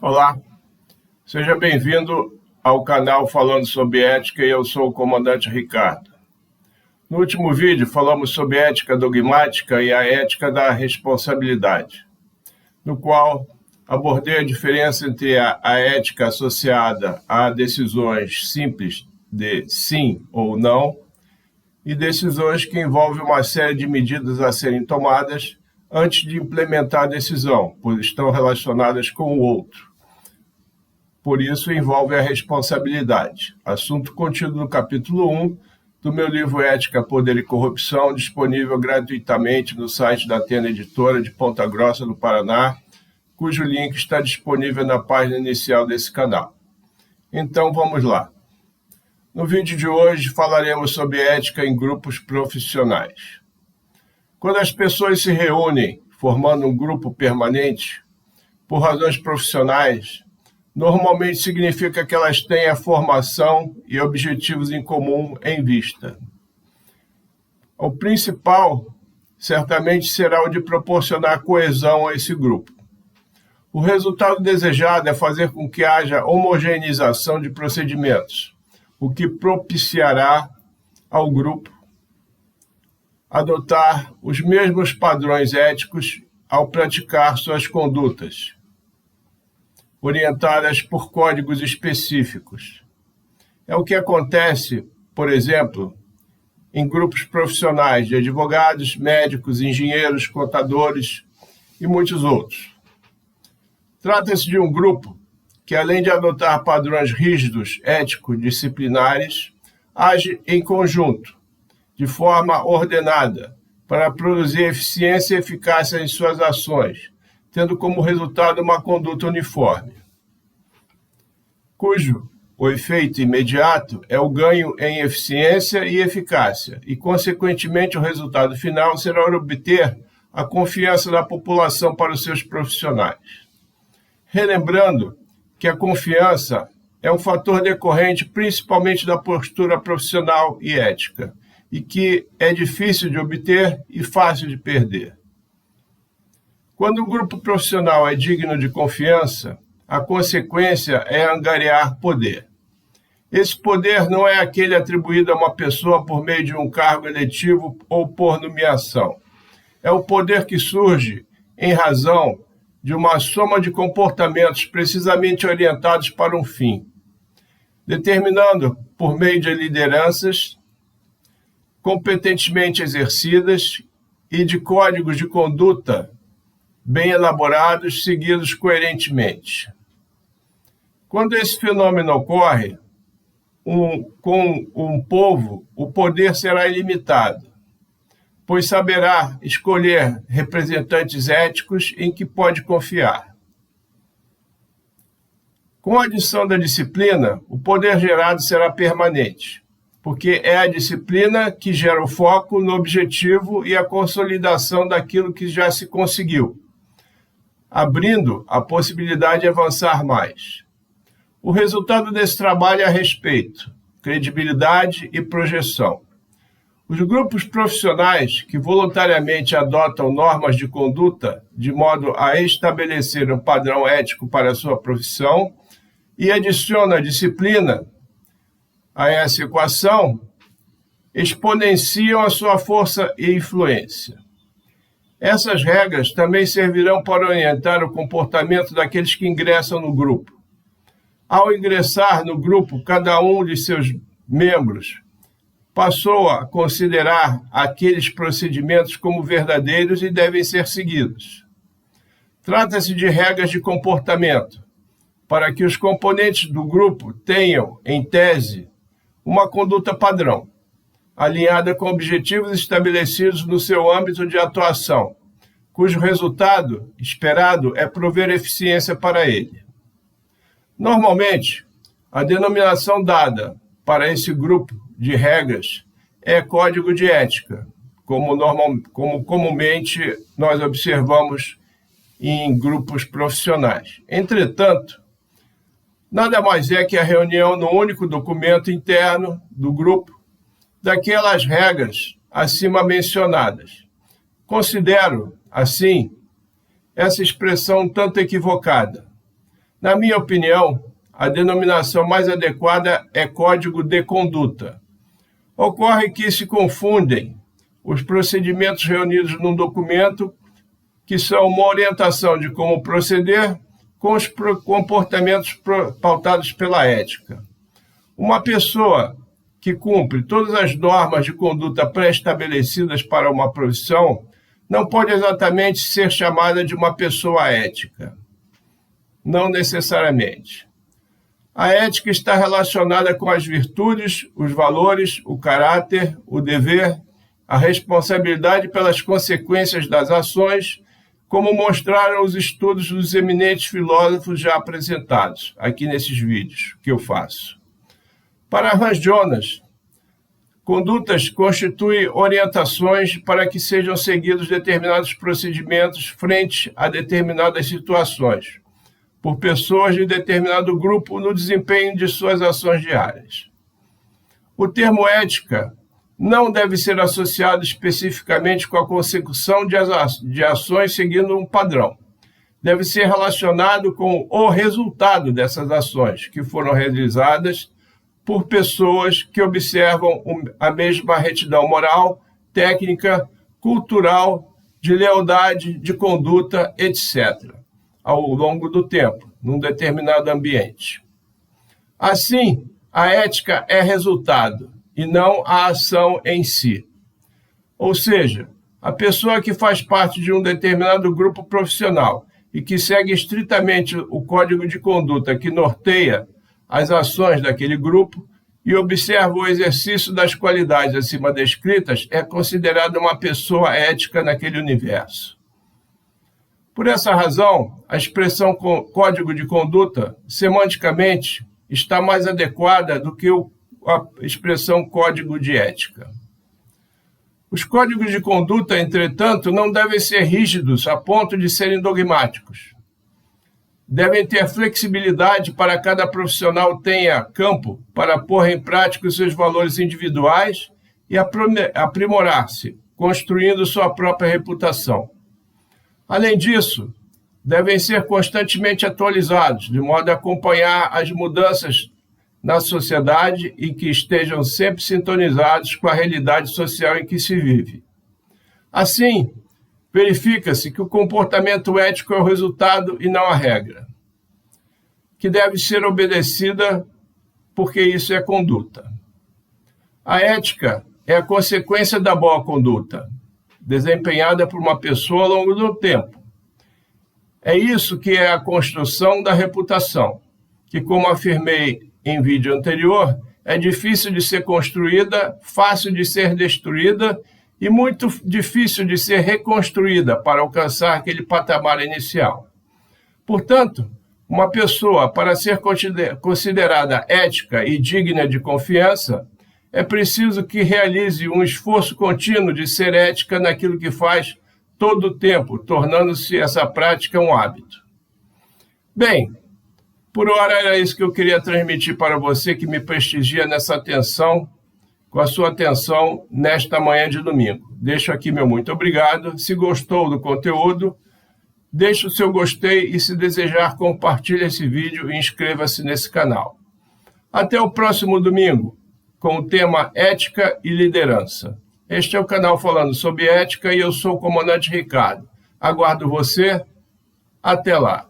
Olá, seja bem-vindo ao canal Falando sobre Ética e eu sou o comandante Ricardo. No último vídeo falamos sobre ética dogmática e a ética da responsabilidade, no qual abordei a diferença entre a ética associada a decisões simples de sim ou não e decisões que envolvem uma série de medidas a serem tomadas antes de implementar a decisão, pois estão relacionadas com o outro. Por isso, envolve a responsabilidade. Assunto contido no capítulo 1 do meu livro Ética, Poder e Corrupção, disponível gratuitamente no site da Atena Editora de Ponta Grossa, do Paraná, cujo link está disponível na página inicial desse canal. Então, vamos lá. No vídeo de hoje, falaremos sobre ética em grupos profissionais. Quando as pessoas se reúnem, formando um grupo permanente, por razões profissionais, normalmente significa que elas têm a formação e objetivos em comum em vista. O principal, certamente, será o de proporcionar coesão a esse grupo. O resultado desejado é fazer com que haja homogeneização de procedimentos, o que propiciará ao grupo adotar os mesmos padrões éticos ao praticar suas condutas, orientadas por códigos específicos. É o que acontece, por exemplo, em grupos profissionais de advogados, médicos, engenheiros, contadores e muitos outros. Trata-se de um grupo que, além de adotar padrões rígidos, éticos, disciplinares, age em conjunto, de forma ordenada, para produzir eficiência e eficácia em suas ações, tendo como resultado uma conduta uniforme, cujo o efeito imediato é o ganho em eficiência e eficácia, e, consequentemente, o resultado final será obter a confiança da população para os seus profissionais. Relembrando que a confiança é um fator decorrente principalmente da postura profissional e ética, e que é difícil de obter e fácil de perder. Quando um grupo profissional é digno de confiança, a consequência é angariar poder. Esse poder não é aquele atribuído a uma pessoa por meio de um cargo eletivo ou por nomeação. É o poder que surge em razão de uma soma de comportamentos precisamente orientados para um fim, determinando, por meio de lideranças competentemente exercidas e de códigos de conduta bem elaborados, seguidos coerentemente. Quando esse fenômeno ocorre, com um povo, o poder será ilimitado, pois saberá escolher representantes éticos em que pode confiar. Com a adição da disciplina, o poder gerado será permanente, porque é a disciplina que gera o foco no objetivo e a consolidação daquilo que já se conseguiu, abrindo a possibilidade de avançar mais. O resultado desse trabalho é respeito, credibilidade e projeção. Os grupos profissionais que voluntariamente adotam normas de conduta de modo a estabelecer um padrão ético para a sua profissão e adicionam a disciplina a essa equação, exponenciam a sua força e influência. Essas regras também servirão para orientar o comportamento daqueles que ingressam no grupo. Ao ingressar no grupo, cada um de seus membros passou a considerar aqueles procedimentos como verdadeiros e devem ser seguidos. Trata-se de regras de comportamento, para que os componentes do grupo tenham, em tese, uma conduta padrão, alinhada com objetivos estabelecidos no seu âmbito de atuação, cujo resultado esperado é prover eficiência para ele. Normalmente, a denominação dada para esse grupo de regras é código de ética, como comumente nós observamos em grupos profissionais. Entretanto, nada mais é que a reunião no único documento interno do grupo daquelas regras acima mencionadas. Considero, assim, essa expressão um tanto equivocada. Na minha opinião, a denominação mais adequada é código de conduta. Ocorre que se confundem os procedimentos reunidos num documento, que são uma orientação de como proceder, com os comportamentos pautados pela ética. Uma pessoa que cumpre todas as normas de conduta pré-estabelecidas para uma profissão não pode exatamente ser chamada de uma pessoa ética. Não necessariamente. A ética está relacionada com as virtudes, os valores, o caráter, o dever, a responsabilidade pelas consequências das ações, como mostraram os estudos dos eminentes filósofos já apresentados aqui nesses vídeos que eu faço. Para Hans Jonas, condutas constituem orientações para que sejam seguidos determinados procedimentos frente a determinadas situações, por pessoas de determinado grupo no desempenho de suas ações diárias. O termo ética não deve ser associado especificamente com a consecução de ações seguindo um padrão. Deve ser relacionado com o resultado dessas ações, que foram realizadas por pessoas que observam a mesma retidão moral, técnica, cultural, de lealdade, de conduta, etc., ao longo do tempo, num determinado ambiente. Assim, a ética é resultado, e não a ação em si. Ou seja, a pessoa que faz parte de um determinado grupo profissional e que segue estritamente o código de conduta que norteia as ações daquele grupo e observa o exercício das qualidades acima descritas é considerada uma pessoa ética naquele universo. Por essa razão, a expressão código de conduta, semanticamente, está mais adequada do que a expressão código de ética. Os códigos de conduta, entretanto, não devem ser rígidos a ponto de serem dogmáticos. Devem ter flexibilidade para que cada profissional tenha campo para pôr em prática os seus valores individuais e aprimorar-se, construindo sua própria reputação. Além disso, devem ser constantemente atualizados, de modo a acompanhar as mudanças na sociedade e que estejam sempre sintonizados com a realidade social em que se vive. Assim, verifica-se que o comportamento ético é o resultado e não a regra, que deve ser obedecida porque isso é conduta. A ética é a consequência da boa conduta, desempenhada por uma pessoa ao longo do tempo. É isso que é a construção da reputação, que, como afirmei em vídeo anterior, é difícil de ser construída, fácil de ser destruída e muito difícil de ser reconstruída para alcançar aquele patamar inicial. Portanto, uma pessoa, para ser considerada ética e digna de confiança, é preciso que realize um esforço contínuo de ser ética naquilo que faz todo o tempo, tornando-se essa prática um hábito. Bem, por hora era isso que eu queria transmitir para você que me prestigia nessa atenção, com a sua atenção nesta manhã de domingo. Deixo aqui meu muito obrigado. Se gostou do conteúdo, deixe o seu gostei e, se desejar, compartilhe esse vídeo e inscreva-se nesse canal. Até o próximo domingo, com o tema Ética e Liderança. Este é o canal falando sobre ética e eu sou o comandante Ricardo. Aguardo você. Até lá.